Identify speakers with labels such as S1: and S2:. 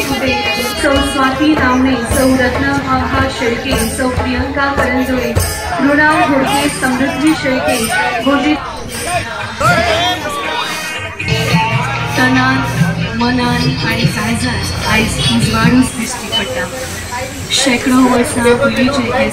S1: सुदे सौ स्वाती नामने सौ रत्ना शेळके सौ प्रियंका करंजोळे मृणाल घोडके समृद्धी शेळके घोषित तनान मनान आणि काळजात आयज उजवाडूच दिश्टी पडटा। शेकडो वर्सां पयलींचे हे